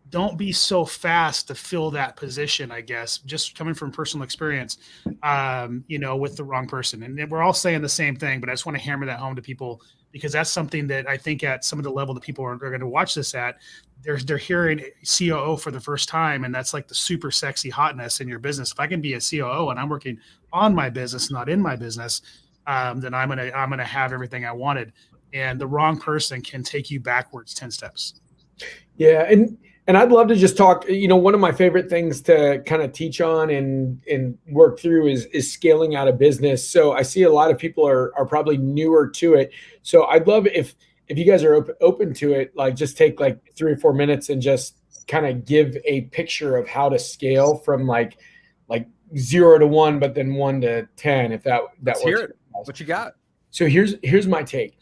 don't be so fast to fill that position, I guess, just coming from personal experience, with the wrong person. And we're all saying the same thing, but I just want to hammer that home to people, because that's something that I think at some of the level that people are going to watch this at, they're hearing COO for the first time. And that's like the super sexy hotness in your business. If I can be a COO and I'm working on my business, not in my business, then I'm going to have everything I wanted. And the wrong person can take you backwards 10 steps. Yeah. And I'd love to just talk, one of my favorite things to kind of teach on and work through is scaling out a business. So I see a lot of people are probably newer to it. So I'd love if you guys are open to it, like just take like 3 or 4 minutes and just kind of give a picture of how to scale from like 0 to 1, but then 1 to 10, if that Let's works. hear it. What you got? So here's my take.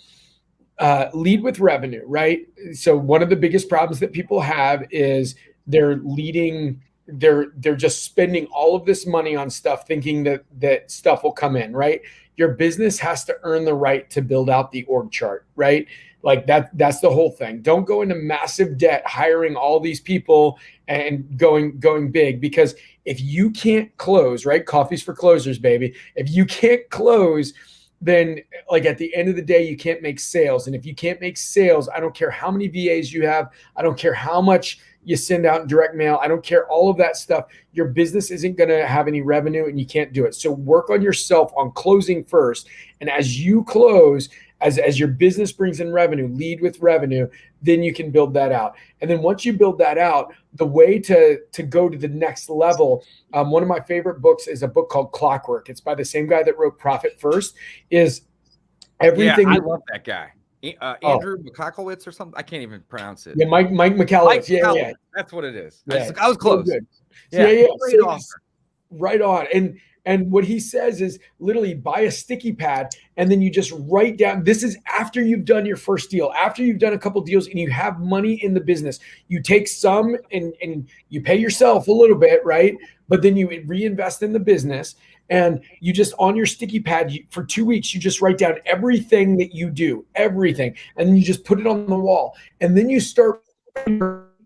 Lead with revenue, right? So one of the biggest problems that people have is they're just spending all of this money on stuff, thinking that stuff will come in, right? Your business has to earn the right to build out the org chart, right? Like that's the whole thing. Don't go into massive debt hiring all these people and going big, because if you can't close, right? Coffee's for closers, baby. If you can't close, then like at the end of the day, you can't make sales. And if you can't make sales, I don't care how many VAs you have. I don't care how much you send out in direct mail. I don't care all of that stuff. Your business isn't going to have any revenue and you can't do it. So work on yourself on closing first. And as you close, as your business brings in revenue, lead with revenue, then you can build that out. And then once you build that out, the way to go to the next level, one of my favorite books is a book called Clockwork. It's by the same guy that wrote Profit First. Is everything. Yeah, I love that guy. Andrew McCockowitz or something. I can't even pronounce it. Yeah, Mike McCallowitz. Yeah. That's what it is. Yeah. I was close. So yeah. So, right on. And what he says is literally buy a sticky pad and then you just write down, this is after you've done your first deal, after you've done a couple deals and you have money in the business. You take some and you pay yourself a little bit, right? But then you reinvest in the business, and you just on your sticky pad for 2 weeks, you just write down everything that you do, everything. And then you just put it on the wall. And then you start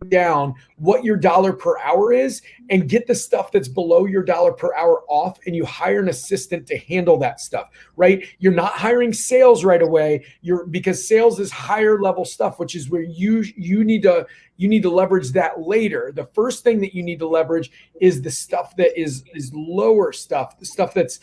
down what your dollar per hour is and get the stuff that's below your dollar per hour off, and you hire an assistant to handle that stuff, right? You're not hiring sales right away. Because sales is higher level stuff, which is where you need to leverage that later. The first thing that you need to leverage is the stuff that is lower stuff, the stuff that's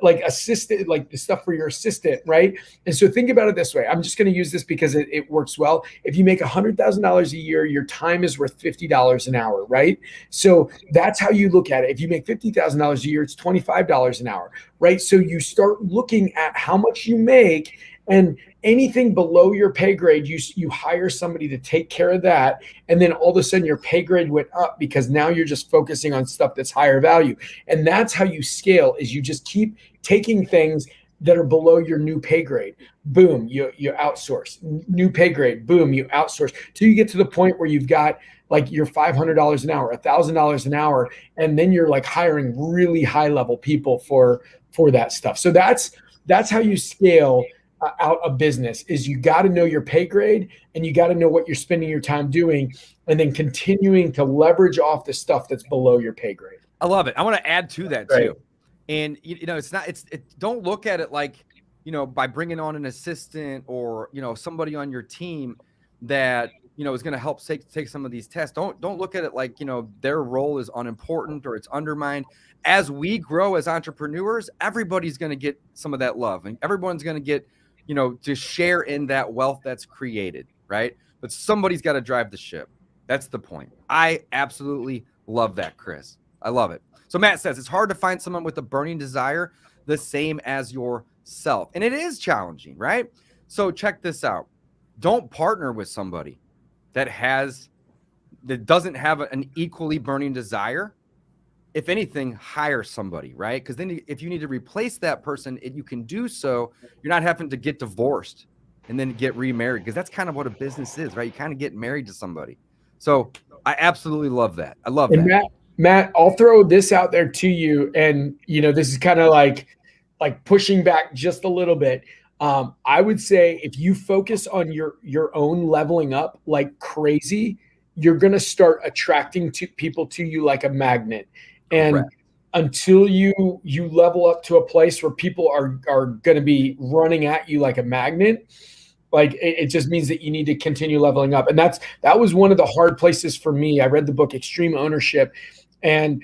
like assistant, like the stuff for your assistant, right? And so think about it this way. I'm just going to use this because it works well. If you make $100,000 a year, your time is worth $50 an hour, right? So that's how you look at it. If you make $50,000 a year, it's $25 an hour, right? So you start looking at how much you make, and anything below your pay grade, you hire somebody to take care of that. And then all of a sudden your pay grade went up because now you're just focusing on stuff that's higher value. And that's how you scale, is you just keep taking things that are below your new pay grade. Boom, you outsource. New pay grade, boom, you outsource. Till you get to the point where you've got like your $500 an hour, $1,000 an hour. And then you're like hiring really high level people for that stuff. So that's how you scale out a business. Is you got to know your pay grade, and you got to know what you're spending your time doing, and then continuing to leverage off the stuff that's below your pay grade. I love it. I want to add to that too. And don't look at it like, by bringing on an assistant or, somebody on your team that, is going to help take some of these tests. Don't look at it like, their role is unimportant or it's undermined. As we grow as entrepreneurs, everybody's going to get some of that love, and everyone's going to get, to share in that wealth that's created, right? But somebody's got to drive the ship. That's the point. I absolutely love that, Chris. I love it. So Matt says it's hard to find someone with a burning desire the same as yourself. And it is challenging, right? So check this out. Don't partner with somebody that doesn't have an equally burning desire. if anything, hire somebody, right? Because then if you need to replace that person, you can do so. You're not having to get divorced and then get remarried, because that's kind of what a business is, right? You kind of get married to somebody. So I absolutely love that. I love And that. Matt, I'll throw this out there to you. And, this is kind of like pushing back just a little bit. I would say if you focus on your own leveling up like crazy, you're going to start attracting people to you like a magnet. And Correct. until you level up to a place where people are going to be running at you like a magnet, like it just means that you need to continue leveling up. And that was one of the hard places for me. I read the book Extreme Ownership, and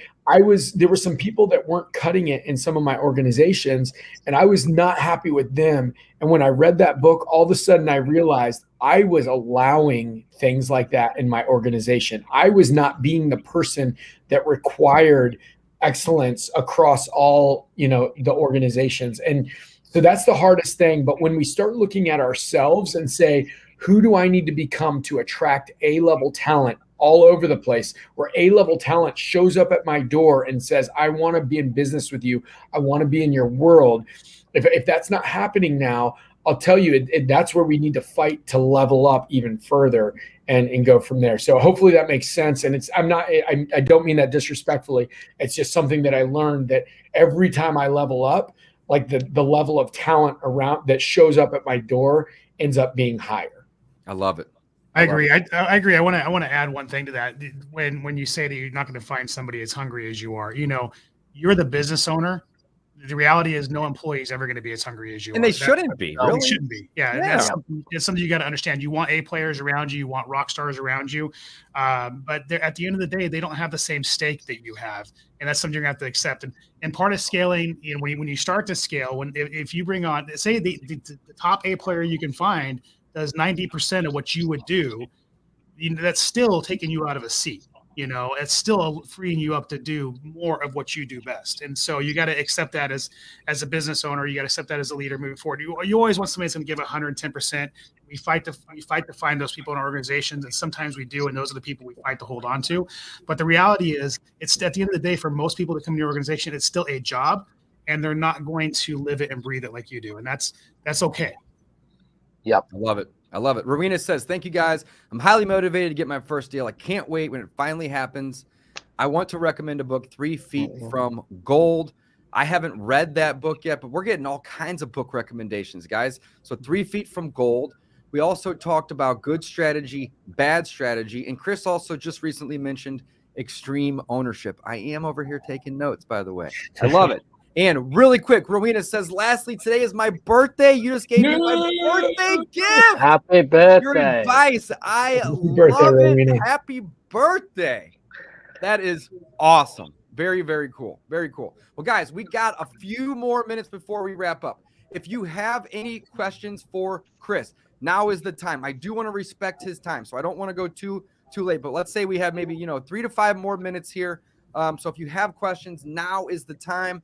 there were some people that weren't cutting it in some of my organizations, and I was not happy with them. And when I read that book, all of a sudden I realized I was allowing things like that in my organization. I was not being the person that required excellence across all, the organizations. And so that's the hardest thing. But when we start looking at ourselves and say, who do I need to become to attract A-level talent all over the place, where A-level talent shows up at my door and says, I want to be in business with you. I want to be in your world. If that's not happening now, I'll tell you, that's where we need to fight to level up even further and go from there. So hopefully that makes sense. And I don't mean that disrespectfully. It's just something that I learned, that every time I level up, like the level of talent around that shows up at my door ends up being higher. I love it. I agree. I agree. I want to add one thing to that. When you say that you're not going to find somebody as hungry as you are, you're the business owner. The reality is no employee is ever going to be as hungry as you and are. they shouldn't be. No, really? they shouldn't be. Yeah. And that's something you got to understand. You want A players around you. You want rock stars around you. But at the end of the day, they don't have the same stake that you have. And that's something you're going to have to accept. And part of scaling, when you start to scale, if you bring on, say the top A player you can find does 90% of what you would do, that's still taking you out of a seat. It's still freeing you up to do more of what you do best. And so you got to accept that as a business owner. You got to accept that as a leader moving forward. You always want somebody that's going to give 110%. We fight to find those people in our organizations, and sometimes we do, and those are the people we fight to hold on to. But the reality is, it's at the end of the day, for most people that come to your organization, it's still a job, and they're not going to live it and breathe it like you do. And that's okay. Yep. I love it. I love it. Rowena says, thank you guys. I'm highly motivated to get my first deal. I can't wait when it finally happens. I want to recommend a book, 3 Feet from Gold. I haven't read that book yet, but we're getting all kinds of book recommendations, guys. So 3 Feet from Gold. We also talked about good strategy, bad strategy. And Chris also just recently mentioned Extreme Ownership. I am over here taking notes, by the way. I love it. And really quick, Rowena says, lastly, today is my birthday. You just gave me my birthday gift. Happy birthday. Your advice. I birthday, love it. Rowena. Happy birthday. That is awesome. Very, very cool. Very cool. Well, guys, we got a few more minutes before we wrap up. If you have any questions for Chris, now is the time. I do want to respect his time, so I don't want to go too late. But let's say we have maybe 3 to 5 more minutes here. So if you have questions, now is the time.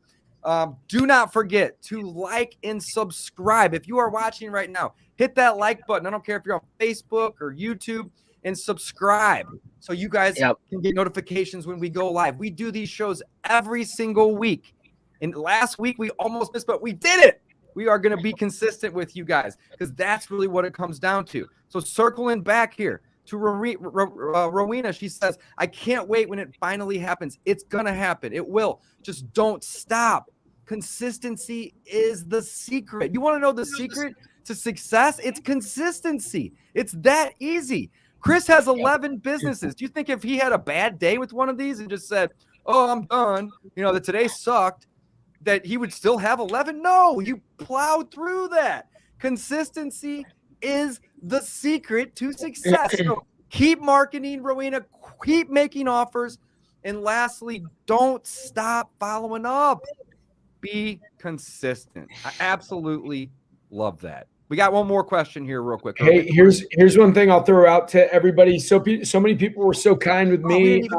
Do not forget to like and subscribe. If you are watching right now, hit that like button. I don't care if you're on Facebook or YouTube, and subscribe so you guys can get notifications when we go live. We do these shows every single week. And last week we almost missed, but we did it. We are going to be consistent with you guys, because that's really what it comes down to. So circling back here to Rowena, she says, I can't wait when it finally happens. It's going to happen. It will. Just don't stop. Consistency is the secret. You want to know the secret to success? It's consistency. It's that easy. Chris has 11 businesses. Do you think if he had a bad day with one of these and just said, oh, I'm done, that today sucked, that he would still have 11? No, you plowed through that. Consistency is the secret to success. So keep marketing, Rowena. Keep making offers. And lastly, don't stop following up. Be consistent. I absolutely love that. We got one more question here real quick. Hey, here's one thing I'll throw out to everybody. So many people were so kind with me.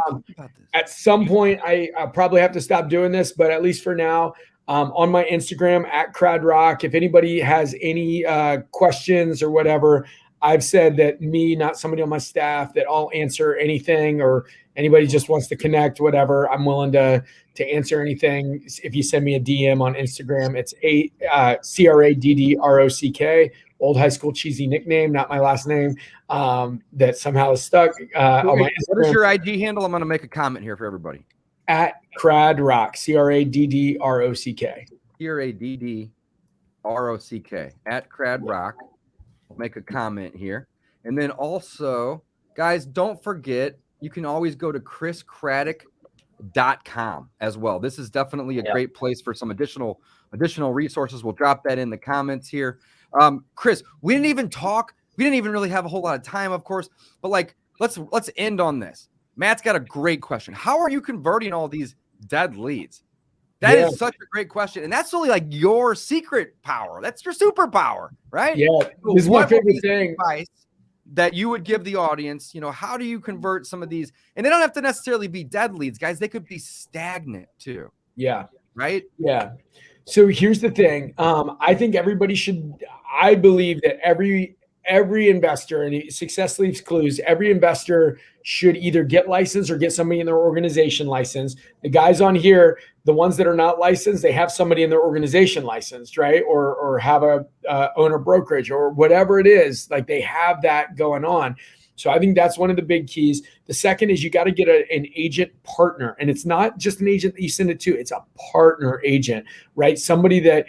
At some point, I'll probably have to stop doing this, but at least for now, on my Instagram @CrowdRock, if anybody has any questions or whatever, I've said that me, not somebody on my staff, that I'll answer anything, or anybody just wants to connect, whatever. I'm willing to answer anything. If you send me a DM on Instagram, it's CRADDROCK, old high school cheesy nickname, not my last name, that somehow is stuck on my Instagram. What is your IG handle? I'm going to make a comment here for everybody. At Cradrock, CRADDROCK. CRADDROCK at Cradrock. Make a comment here. And then also, guys, don't forget, you can always go to chriscraddock.com as well. This is definitely a great place for some additional resources. We'll drop that in the comments here. Chris, we didn't even really have a whole lot of time, of course, but like, let's end on this. Matt's got a great question. How are you converting all these dead leads? That is such a great question. And that's really like your secret power. That's your superpower, right? Yeah. So this is my favorite thing. Advice that you would give the audience, how do you convert some of these? And they don't have to necessarily be dead leads, guys. They could be stagnant too. Yeah. Right? Yeah. So here's the thing. I think everybody I believe that every investor, and success leaves clues, every investor should either get licensed or get somebody in their organization licensed. The guys on here, the ones that are not licensed, they have somebody in their organization licensed, right? Or have a own a brokerage or whatever it is. Like, they have that going on. So I think that's one of the big keys. The second is you got to get an agent partner, and it's not just an agent that you send it to. It's a partner agent, right? Somebody that,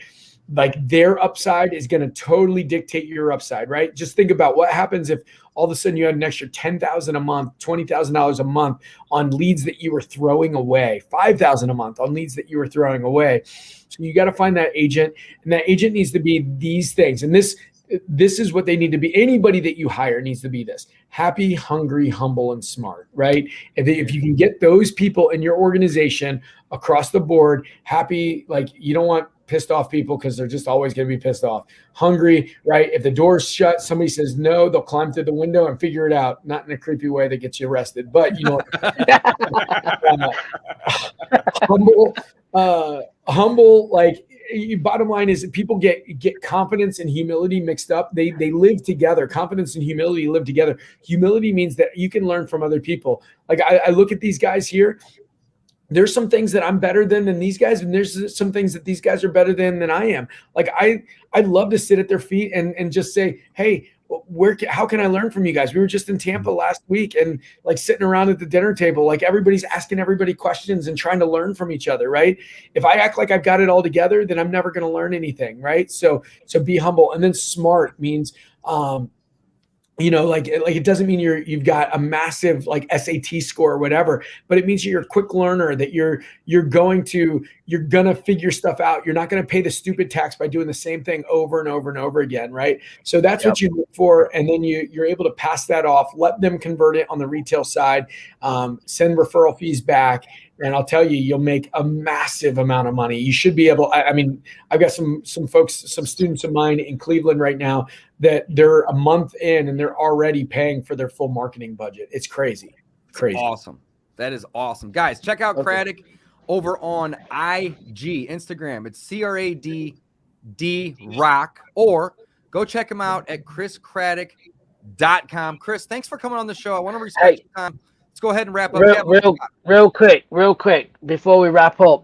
like, their upside is going to totally dictate your upside, right? Just think about what happens if all of a sudden you had an extra $10,000 a month, $20,000 a month on leads that you were throwing away, $5,000 a month on leads that you were throwing away. So you got to find that agent, and that agent needs to be these things. And this is what they need to be. Anybody that you hire needs to be this: happy, hungry, humble, and smart, right? If you can get those people in your organization across the board, happy, like, you don't want pissed off people because they're just always going to be pissed off. Hungry, right? If the door's shut, somebody says no, they'll climb through the window and figure it out. Not in a creepy way that gets you arrested, but humble, like, bottom line is that people get confidence and humility mixed up. They live together. Confidence and humility live together. Humility means that you can learn from other people. Like, I look at these guys here. There's some things that I'm better than these guys, and there's some things that these guys are better than I am. Like, I'd love to sit at their feet and just say, hey, how can I learn from you guys? We were just in Tampa last week, and like sitting around at the dinner table, like everybody's asking everybody questions and trying to learn from each other, right? If I act like I've got it all together, then I'm never going to learn anything, right? So be humble. And then smart means, like it doesn't mean you've got a massive like SAT score or whatever, but it means you're a quick learner, that you're gonna figure stuff out. You're not gonna pay the stupid tax by doing the same thing over and over and over again, right? So that's what you look for, and then you're able to pass that off, let them convert it on the retail side, send referral fees back. And I'll tell you, you'll make a massive amount of money. You should be able. I mean, I've got some folks, some students of mine in Cleveland right now that they're a month in and they're already paying for their full marketing budget. It's crazy. Awesome. That is awesome, guys. Check out Craddock over on IG, Instagram. It's CRADD Rock, or go check him out at chriscraddock.com. Chris, thanks for coming on the show. I want to respect your time. Let's go ahead and wrap up. Real quick, before we wrap up.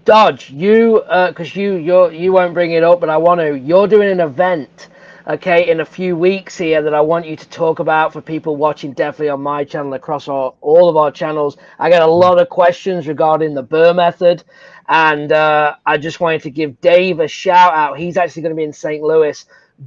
Dodge, you because you won't bring it up, but I want to. You're doing an event, okay, in a few weeks here that I want you to talk about for people watching, definitely on my channel, across all of our channels. I got a lot of questions regarding the Burr method, and I just wanted to give Dave a shout out. He's actually going to be in St. Louis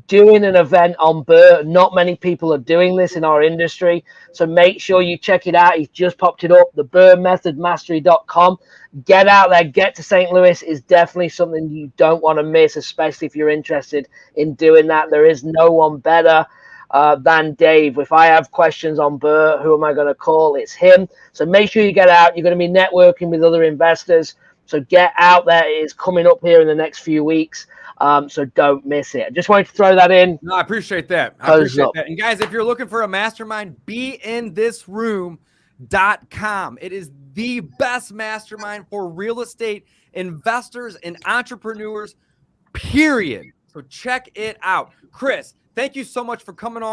doing an event on Burr. Not many people are doing this in our industry, so make sure you check it out. He's just popped it up, the BurrMethodMastery.com. Get out there, get to St. Louis. Is definitely something you don't want to miss, especially if you're interested in doing that. There is no one better than Dave. If I have questions on Burr, who am I going to call? It's him. So make sure you get out. You're going to be networking with other investors, so get out there. It is coming up here in the next few weeks. So don't miss it. I just wanted to throw that in. No, I appreciate that. And guys, if you're looking for a mastermind, beinthisroom.com. It is the best mastermind for real estate investors and entrepreneurs, period. So check it out. Chris, thank you so much for coming on.